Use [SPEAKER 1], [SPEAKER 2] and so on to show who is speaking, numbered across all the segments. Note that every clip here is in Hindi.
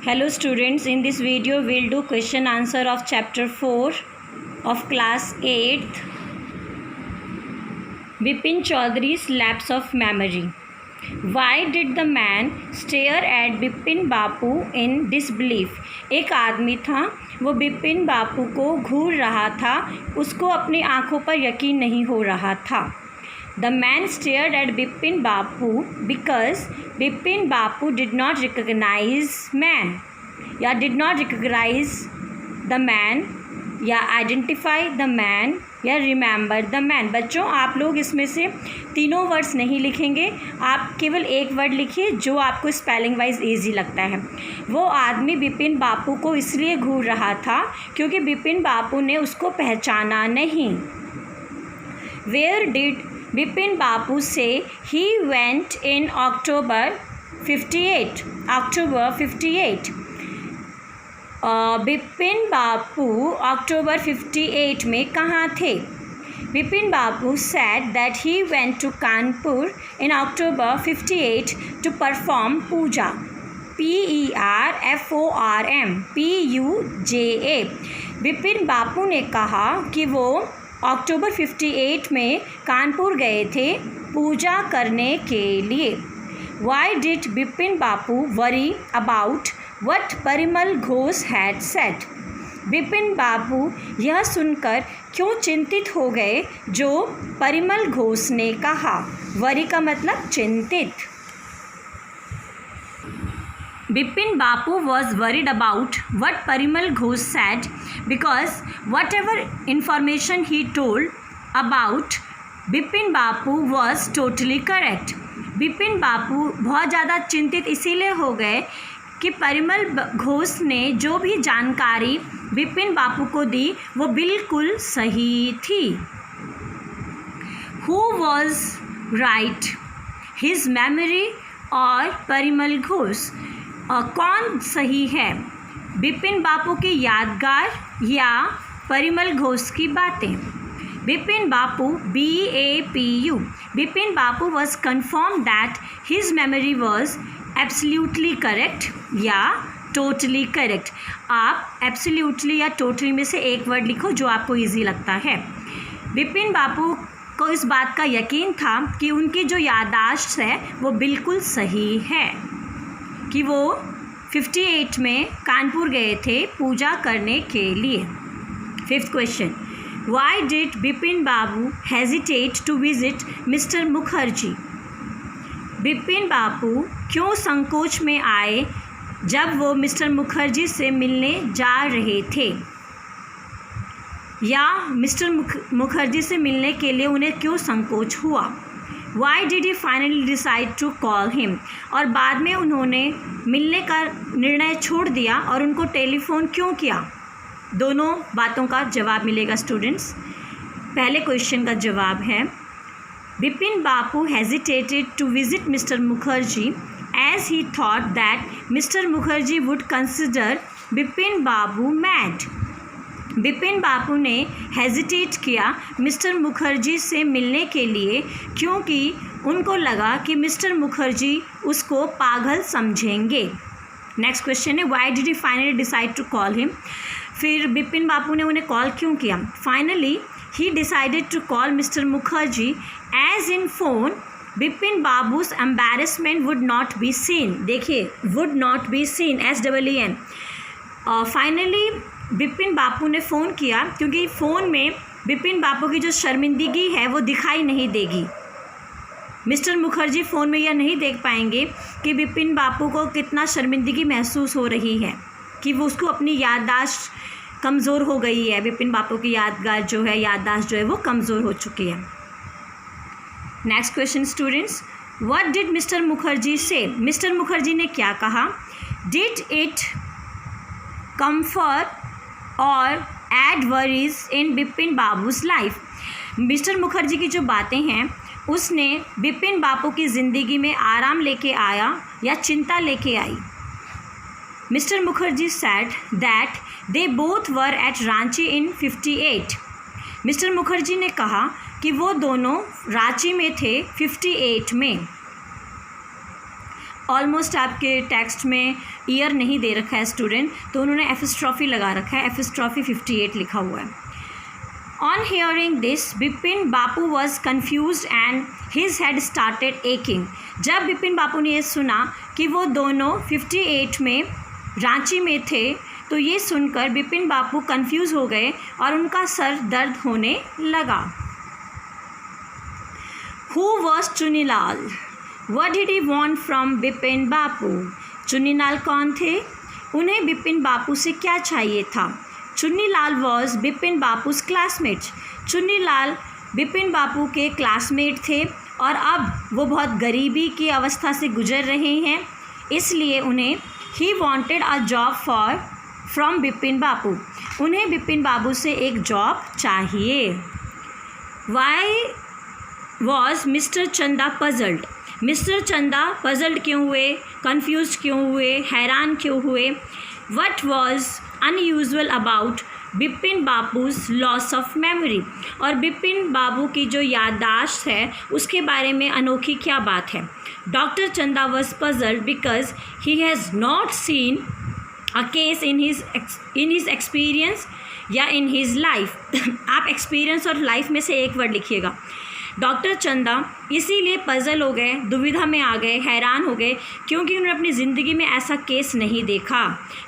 [SPEAKER 1] Hello students, in this video we'll do question answer of chapter 4 of class 8th, Bipin Chaudhary's Lapse of Memory. Why did the man stare at Bipin Bapu in disbelief? एक आदमी था, वो बिपिन बापू को घूर रहा था, उसको अपनी आँखों पर यकीन नहीं हो रहा था. The man stared at Bipin Bapu because Bipin Bapu did not recognize man, या did not recognize the man, या identify the man, या remember the man. बच्चों, आप लोग इसमें से तीनों वर्ड्स नहीं लिखेंगे, आप केवल एक वर्ड लिखिए जो आपको स्पेलिंग वाइज ईजी लगता है. वो आदमी बिपिन बापू को इसलिए घूर रहा था क्योंकि बिपिन बापू ने उसको पहचाना नहीं. Where did Bipin Bapu say he went in October 58? October 58. Bipin बापू अक्टूबर 58 में कहाँ थे? बिपिन बापू said that he went to Kanpur in October 58 to perform Puja. PERFORM PUJA. Bipin Bapu ने कहा कि वो अक्टूबर 58 में कानपुर गए थे पूजा करने के लिए. Why did Bipin Bapu worry about what Parimal Ghosh had said? Bipin बापू यह सुनकर क्यों चिंतित हो गए जो परिमल घोष ने कहा? वरी का मतलब चिंतित. Bipin Bapu was worried about what Parimal Ghosh said because whatever information he told about Bipin Bapu was totally correct. Bipin Bapu बहुत ज़्यादा चिंतित इसीलिए हो गए कि परिमल घोष ने जो भी जानकारी बिपिन बापू को दी वो बिल्कुल सही थी. Who was right? His memory और परिमल घोष? कौन सही है, बिपिन बापू की यादगार या परिमल घोष की बातें? बिपिन बापू BAPU. Bipin Bapu was confirm that his memory was absolutely correct या टोटली करेक्ट. आप एब्सोल्युटली या टोटली में से एक वर्ड लिखो जो आपको ईजी लगता है. बिपिन बापू को इस बात का यकीन था कि उनकी जो याददाश्त है वो बिल्कुल सही है कि वो 58 में कानपुर गए थे पूजा करने के लिए. 5th question. Why did Bipin Babu hesitate to visit mister Mukherjee? Bipin Babu क्यों संकोच में आए जब वो मिस्टर मुखर्जी से मिलने जा रहे थे, या मिस्टर मुखर्जी से मिलने के लिए उन्हें क्यों संकोच हुआ? Why did he finally decide to call him? और बाद में उन्होंने मिलने का निर्णय छोड़ दिया और उनको टेलीफोन क्यों किया? दोनों बातों का जवाब मिलेगा स्टूडेंट्स. पहले क्वेश्चन का जवाब है बिपिन बापू hesitated to visit Mr. Mukherjee as he thought that Mr. Mukherjee would consider Bipin Babu mad. Bipin Bapu ने हेजिटेट किया मिस्टर मुखर्जी से मिलने के लिए क्योंकि उनको लगा कि मिस्टर मुखर्जी उसको पागल समझेंगे. नेक्स्ट क्वेश्चन है why did he finally decide to call him? फिर बिपिन बापू ने उन्हें कॉल क्यों किया? Finally he decided to call mister Mukherjee as in phone Bipin Babu's embarrassment would not be seen. देखिए, would not be seen, SEEN. Finally Bipin Bapu ने फ़ोन किया क्योंकि फ़ोन में बिपिन बापू की जो शर्मिंदगी है वो दिखाई नहीं देगी. मिस्टर मुखर्जी फ़ोन में यह नहीं देख पाएंगे कि बिपिन बापू को कितना शर्मिंदगी महसूस हो रही है कि वो उसको अपनी याददाश्त कमज़ोर हो गई है. बिपिन बापू की यादगार जो है, याददाश्त जो है वो कमज़ोर हो चुकी है. Next question students. What did mister Mukherjee से? मिस्टर मुखर्जी ने क्या कहा? डिड इट कम्फर्ट और एड वरीज इन बिपिन बाबूज़ लाइफ? मिस्टर मुखर्जी की जो बातें हैं उसने बिपिन बापू की ज़िंदगी में आराम लेके आया या चिंता लेके आई? Mister Mukherjee said that they both were at Ranchi in 58. Mister Mukherjee ने कहा कि वो दोनों रांची में थे 58 में. ऑलमोस्ट आपके टेक्स्ट में ईयर नहीं दे रखा है स्टूडेंट, तो उन्होंने एपिस्ट्रॉफी लगा रखा है, एपिस्ट्रॉफी 58 लिखा हुआ है। On hearing this, Bipin Bapu was confused and his head started aching. जब बिपिन बापू ने ये सुना कि वो दोनों 58 में रांची में थे, तो ये सुनकर बिपिन बापू कंफ्यूज हो गए और उनका सर दर्द होने लगा। Who was Chunilal? What did he want from Bipin बापू? चुनीलाल कौन थे? उन्हें बिपिन बापू से क्या चाहिए था? चुन्नीलाल वॉज बिपिन बापूस क्लासमेट। चुन्नीलाल बिपिन बापू के क्लासमेट थे और अब वो बहुत गरीबी की अवस्था से गुजर रहे हैं, इसलिए उन्हें he wanted a job from Bipin Bapu. उन्हें बिपिन बाबू से एक जॉब चाहिए। Why was mister Chanda puzzled? Mister Chanda puzzled क्यों हुए, कन्फ्यूज क्यों हुए, हैरान क्यों हुए? What was unusual about Bipin Bapu's loss of memory? और बिपिन बाबू की जो याददाश्त है उसके बारे में अनोखी क्या बात है? डॉक्टर चंदा was puzzled because he has not seen a case in his experience या इन हिज लाइफ। आप एक्सपीरियंस और लाइफ में से एक वर्ड लिखिएगा। डॉक्टर चंदा इसीलिए पजल हो गए, दुविधा में आ गए, हैरान हो गए, क्योंकि उन्होंने अपनी ज़िंदगी में ऐसा केस नहीं देखा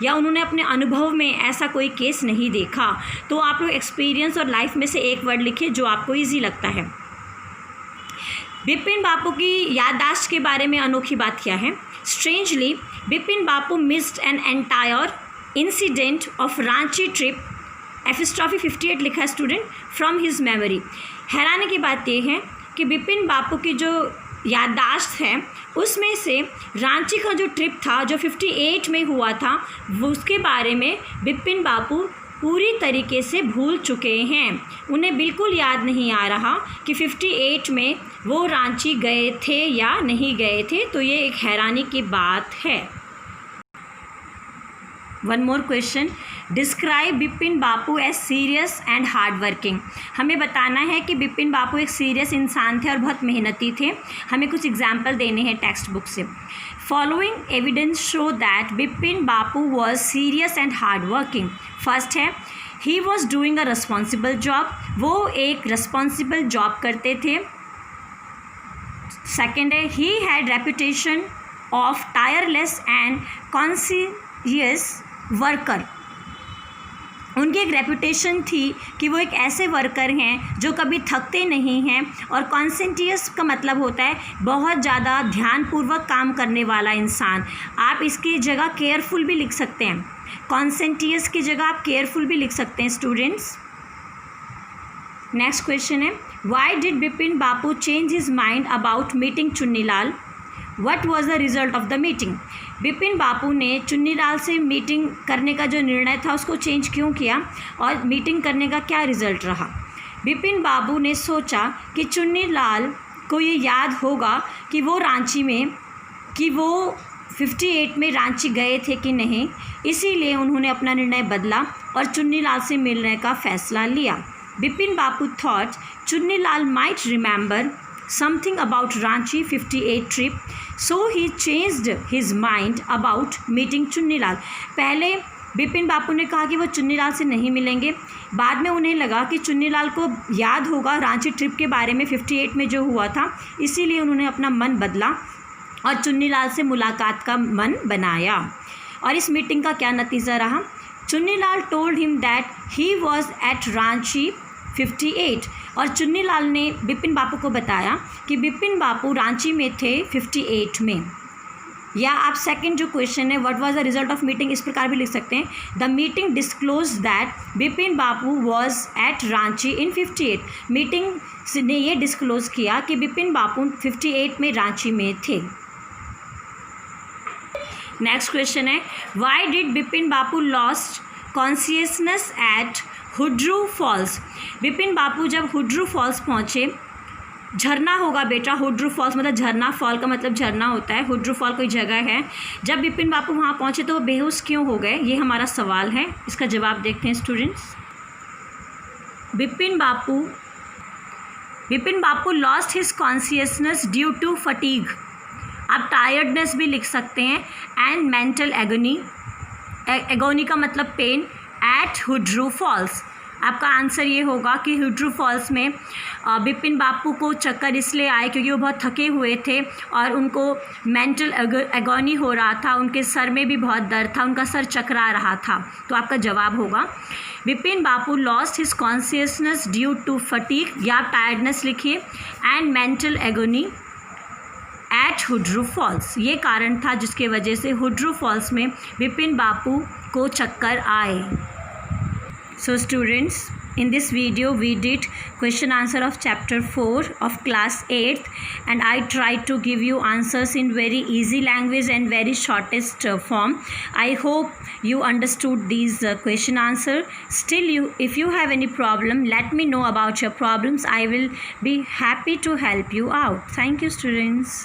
[SPEAKER 1] या उन्होंने अपने अनुभव में ऐसा कोई केस नहीं देखा। तो आप लोग एक्सपीरियंस और लाइफ में से एक वर्ड लिखिए जो आपको ईजी लगता है। बिपिन बापू की याददाश्त के बारे में अनोखी बात क्या है? Strangely Bipin Bapu missed an entire incident of Ranchi trip, epistrophe 58 लिखा है स्टूडेंट, फ्रॉम हिज मेमोरी। हैरानी की बात यह है कि बिपिन बापू की जो याददाश्त है उसमें से रांची का जो ट्रिप था जो 58 में हुआ था वो उसके बारे में बिपिन बापू पूरी तरीके से भूल चुके हैं। उन्हें बिल्कुल याद नहीं आ रहा कि 58 में वो रांची गए थे या नहीं गए थे, तो ये एक हैरानी की बात है। One more question, describe Bipin Bapu as serious and hard working. हमें बताना है कि बिपिन बापू एक सीरियस इंसान थे और बहुत मेहनती थे। हमें कुछ एग्जाम्पल देने हैं टेक्स्ट बुक से। Following evidence show that Bipin Bapu was serious and hard working. First है, he was doing a responsible job, वो एक रिस्पॉन्सिबल जॉब करते थे। सेकेंड है, he had reputation of tireless and conscious worker. उनकी एक रेपुटेशन थी कि वो एक ऐसे वर्कर हैं जो कभी थकते नहीं हैं, और कॉन्सेंटियस का मतलब होता है बहुत ज़्यादा ध्यानपूर्वक काम करने वाला इंसान। आप इसकी जगह केयरफुल भी लिख सकते हैं, कॉन्सेंटियस की जगह आप केयरफुल भी लिख सकते हैं स्टूडेंट्स। नेक्स्ट क्वेश्चन है, why did Bipin Bapu change his mind about meeting Chunnilal? What was the result of the meeting? Bipin Bapu ने चुन्नीलाल से मीटिंग करने का जो निर्णय था उसको चेंज क्यों किया और मीटिंग करने का क्या रिज़ल्ट रहा? बिपिन बाबू ने सोचा कि चुन्नीलाल को ये याद होगा कि वो 58 में रांची गए थे कि नहीं, इसीलिए उन्होंने अपना निर्णय बदला और चुन्नीलाल से मिलने का फ़ैसला लिया। Bipin Bapu thought Chunnilal might remember something about Ranchi 58 trip, so he changed his mind about meeting Chunnilal. पहले बिपिन बापू ने कहा कि वो चुन्नीलाल से नहीं मिलेंगे, बाद में उन्हें लगा कि चुन्नीलाल को याद होगा रांची ट्रिप के बारे में 58 में जो हुआ था, इसीलिए उन्होंने अपना मन बदला और चुन्नीलाल से मुलाकात का मन बनाया। और इस मीटिंग का क्या नतीजा रहा? Chunnilal told him that he was at Ranchi 58, और चुन्नीलाल ने बिपिन बापू को बताया कि बिपिन बापू रांची में थे 58 में। या आप सेकंड जो क्वेश्चन है what was the result of meeting, इस प्रकार भी लिख सकते हैं, the meeting disclose that Bipin Bapu was at Ranchi in 58। Meeting ने ये डिस्क्लोज किया कि बिपिन बापू 58 में रांची में थे। नेक्स्ट क्वेश्चन है, why did Bipin Bapu lost consciousness at Hundru Falls? Bipin Bapu जब हुड्रू फॉल्स पहुँचे, झरना होगा बेटा, हुड्रू फॉल्स मतलब झरना, फॉल का मतलब झरना होता है, हुड्रू फॉल कोई जगह है। जब बिपिन बापू वहाँ पहुँचे तो वो बेहोश क्यों हो गए, ये हमारा सवाल है। इसका जवाब देखते हैं students. Bipin Bapu lost his consciousness due to fatigue. आप टायर्डनेस भी लिख सकते हैं, एंड मेंटल एगोनी, एगोनी का मतलब पेन, एट हुड्रू फॉल्स। आपका आंसर ये होगा कि हुड्रू फॉल्स में बिपिन बापू को चक्कर इसलिए आए क्योंकि वो बहुत थके हुए थे और उनको मेंटल एगोनी हो रहा था, उनके सर में भी बहुत दर्द था, उनका सर चकरा रहा था। तो आपका जवाब होगा Bipin Bapu lost his consciousness due to fatigue, या आप टायर्डनेस लिखिए, and mental agony at Hundru Falls. ये कारण था जिसके वजह से हुड्रू फॉल्स में बिपिन बापू को चक्कर आए। So students, in this video we did question answer of chapter 4 of class 8th, and I tried to give you answers in very easy language and very shortest form. I hope you understood these question answer. Still, if you have any problem, let me know about your problems. I will be happy to help you out. Thank you, students.